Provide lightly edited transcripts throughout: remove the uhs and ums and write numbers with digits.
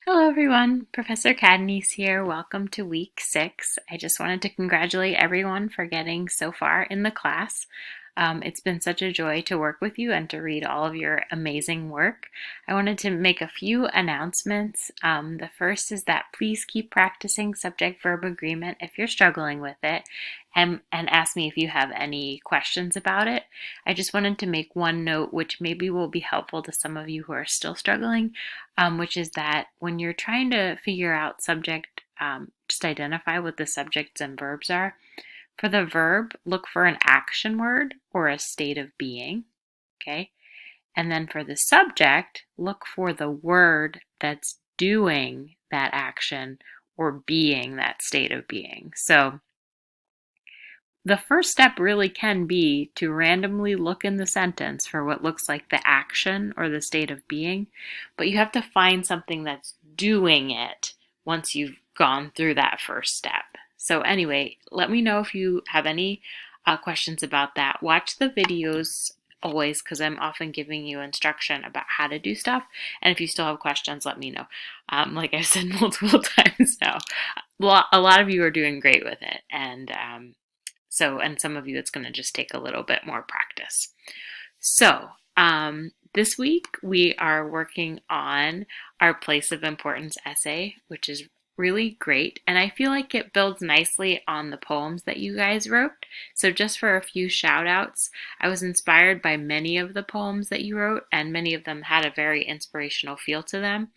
Hello everyone, Professor Cadney's here. Welcome to week 6. I just wanted to congratulate everyone for getting so far in the class. It's been such a joy to work with you and to read all of your amazing work. I wanted to make a few announcements. The first is that please keep practicing subject-verb agreement if you're struggling with it, and ask me if you have any questions about it. I just wanted to make one note which maybe will be helpful to some of you who are still struggling, which is that when you're trying to figure out subject, just identify what the subjects and verbs are. For the verb, look for an action word or a state of being, okay? And then for the subject, look for the word that's doing that action or being that state of being. So the first step really can be to randomly look in the sentence for what looks like the action or the state of being, but you have to find something that's doing it once you've gone through that first step. So anyway, let me know if you have any questions about that. Watch the videos always because I'm often giving you instruction about how to do stuff. And if you still have questions, let me know. Like I've said multiple times now, a lot of you are doing great with it. And some of you, it's going to just take a little bit more practice. So, this week we are working on our place of importance essay, which is really great. And I feel like it builds nicely on the poems that you guys wrote. So just for a few shout outs, I was inspired by many of the poems that you wrote, and many of them had a very inspirational feel to them.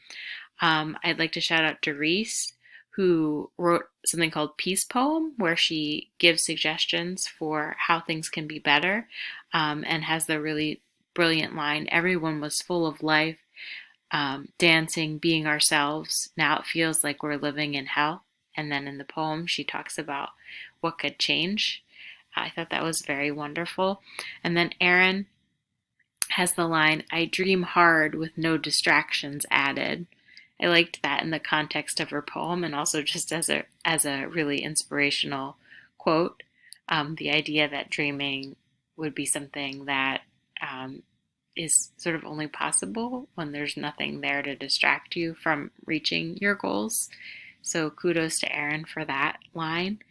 I'd like to shout out Doris, who wrote something called Peace Poem, where she gives suggestions for how things can be better, and has the really brilliant line, "Everyone was full of life, dancing, being ourselves. Now it feels like we're living in hell." And then in the poem, she talks about what could change. I thought that was very wonderful. And then Erin has the line, "I dream hard with no distractions added." I liked that in the context of her poem and also just as a really inspirational quote. The idea that dreaming would be something that is sort of only possible when there's nothing there to distract you from reaching your goals. So kudos to Erin for that line.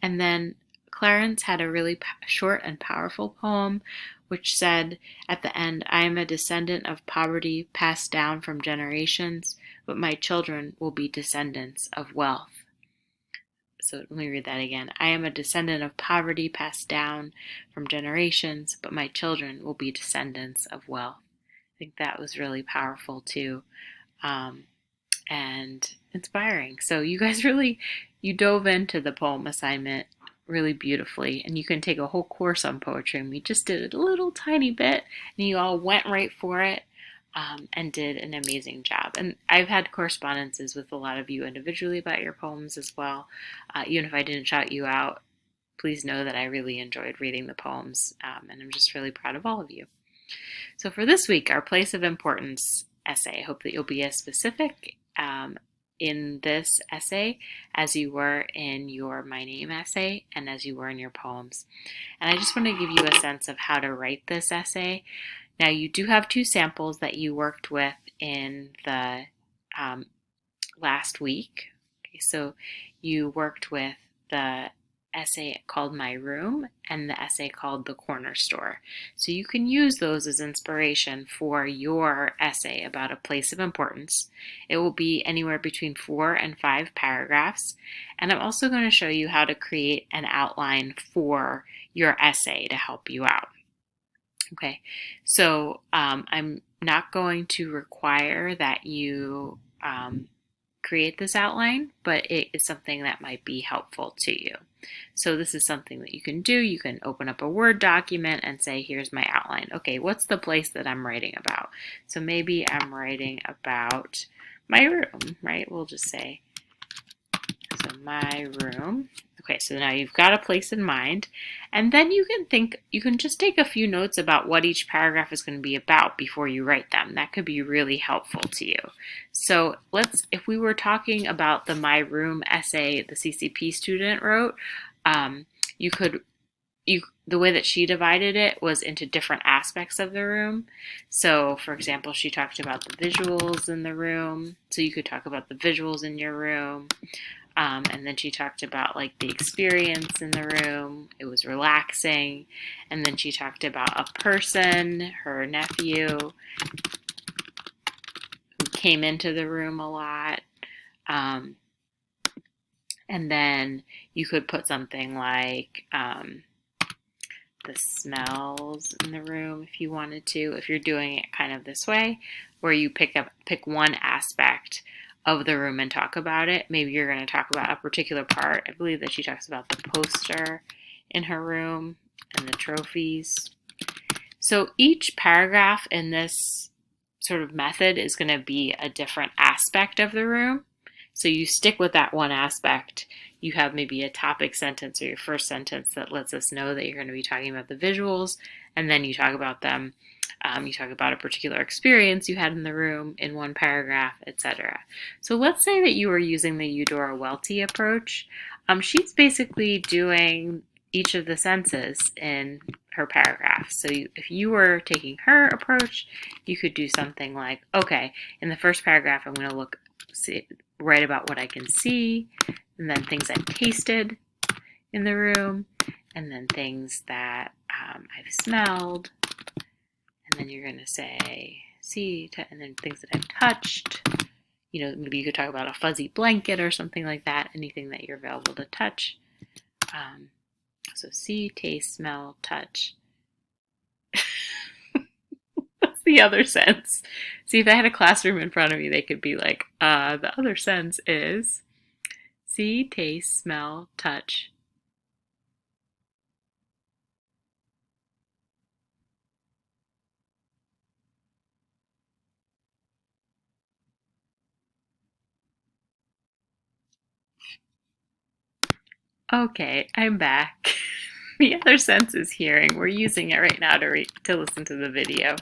And then Clarence had a really short and powerful poem which said at the end, "I am a descendant of poverty passed down from generations, but my children will be descendants of wealth." So let me read that again. "I am a descendant of poverty passed down from generations, but my children will be descendants of wealth." I think that was really powerful too, and inspiring. So you guys you dove into the poem assignment really beautifully, and you can take a whole course on poetry, and we just did it a little tiny bit, and you all went right for it. And did an amazing job. And I've had correspondences with a lot of you individually about your poems as well. Even if I didn't shout you out, please know that I really enjoyed reading the poems, and I'm just really proud of all of you. So for this week, our place of importance essay, I hope that you'll be as specific in this essay as you were in your My Name essay and as you were in your poems. And I just want to give you a sense of how to write this essay. Now, you do have 2 samples that you worked with in the last week. Okay, so you worked with the essay called My Room and the essay called The Corner Store. So you can use those as inspiration for your essay about a place of importance. It will be anywhere between 4 and 5 paragraphs. And I'm also going to show you how to create an outline for your essay to help you out. Okay, so I'm not going to require that you create this outline, but it is something that might be helpful to you. So this is something that you can do. You can open up a Word document and say, here's my outline. Okay, what's the place that I'm writing about? So maybe I'm writing about my room, right? We'll just say, so my room. Okay, so now you've got a place in mind, and then you can just take a few notes about what each paragraph is going to be about before you write them. That could be really helpful to you. So if we were talking about the My Room essay the CCP student wrote, you the way that she divided it was into different aspects of the room. So, for example, she talked about the visuals in the room. So you could talk about the visuals in your room. And then she talked about like the experience in the room. It was relaxing. And then she talked about a person, her nephew, who came into the room a lot. And then you could put something like the smells in the room if you wanted to, if you're doing it kind of this way, where you pick one aspect of the room and talk about it. Maybe you're going to talk about a particular part. I believe that she talks about the poster in her room and the trophies. So each paragraph in this sort of method is going to be a different aspect of the room. So you stick with that one aspect. You have maybe a topic sentence or your first sentence that lets us know that you're going to be talking about the visuals, and then you talk about them. You talk about a particular experience you had in the room in one paragraph, etc. So let's say that you were using the Eudora Welty approach. She's basically doing each of the senses in her paragraph. So if you were taking her approach, you could do something like, okay, in the first paragraph, I'm going to write about what I can see, and then things I've tasted in the room, and then things that I've smelled, and then you're going to say see, and then things that I've touched. Maybe you could talk about a fuzzy blanket or something like that, anything that you're available to touch. So see, taste, smell, touch. What's the other sense? See, if I had a classroom in front of me, they could be like, the other sense is see, taste, smell, touch. Okay, I'm back. The other sense is hearing. We're using it right now to listen to the video.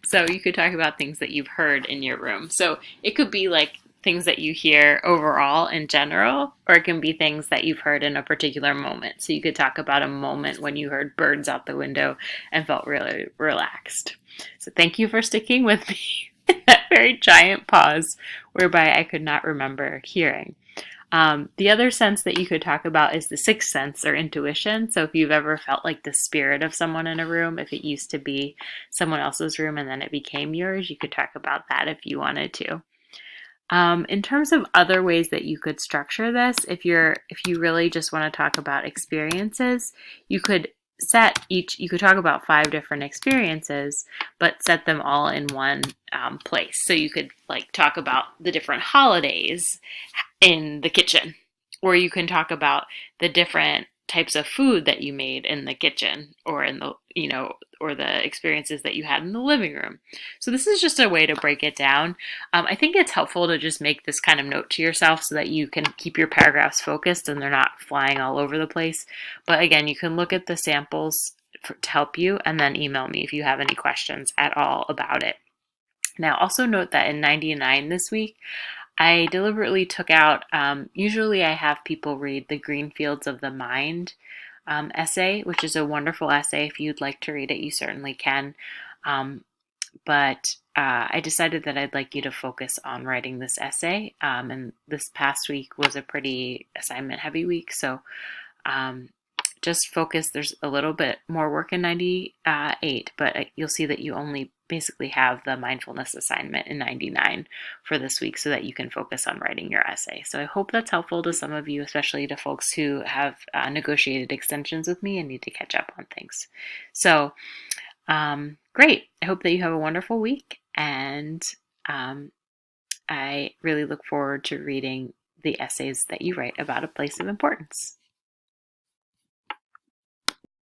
So you could talk about things that you've heard in your room. So it could be like things that you hear overall in general, or it can be things that you've heard in a particular moment. So you could talk about a moment when you heard birds out the window and felt really relaxed. So thank you for sticking with me in that very giant pause whereby I could not remember hearing. The other sense that you could talk about is the sixth sense or intuition. So if you've ever felt like the spirit of someone in a room, if it used to be someone else's room and then it became yours, you could talk about that if you wanted to. In terms of other ways that you could structure this, if you really just want to talk about experiences, you could talk about 5 different experiences, but set them all in one place. So you could talk about the different holidays in the kitchen, or you can talk about the different types of food that you made in the kitchen, or in the or the experiences that you had in the living room. So this is just a way to break it down. I think it's helpful to just make this kind of note to yourself so that you can keep your paragraphs focused and they're not flying all over the place. But again, you can look at the samples to help you, and then email me if you have any questions at all about it. Now, also note that in 99 this week, I deliberately took out, usually I have people read the Green Fields of the Mind essay, which is a wonderful essay. If you'd like to read it, you certainly can. But I decided that I'd like you to focus on writing this essay. And this past week was a pretty assignment heavy week. So just focus. There's a little bit more work in 98, but you'll see that you only basically have the mindfulness assignment in 99 for this week so that you can focus on writing your essay. So I hope that's helpful to some of you, especially to folks who have negotiated extensions with me and need to catch up on things. So great. I hope that you have a wonderful week, and I really look forward to reading the essays that you write about a place of importance.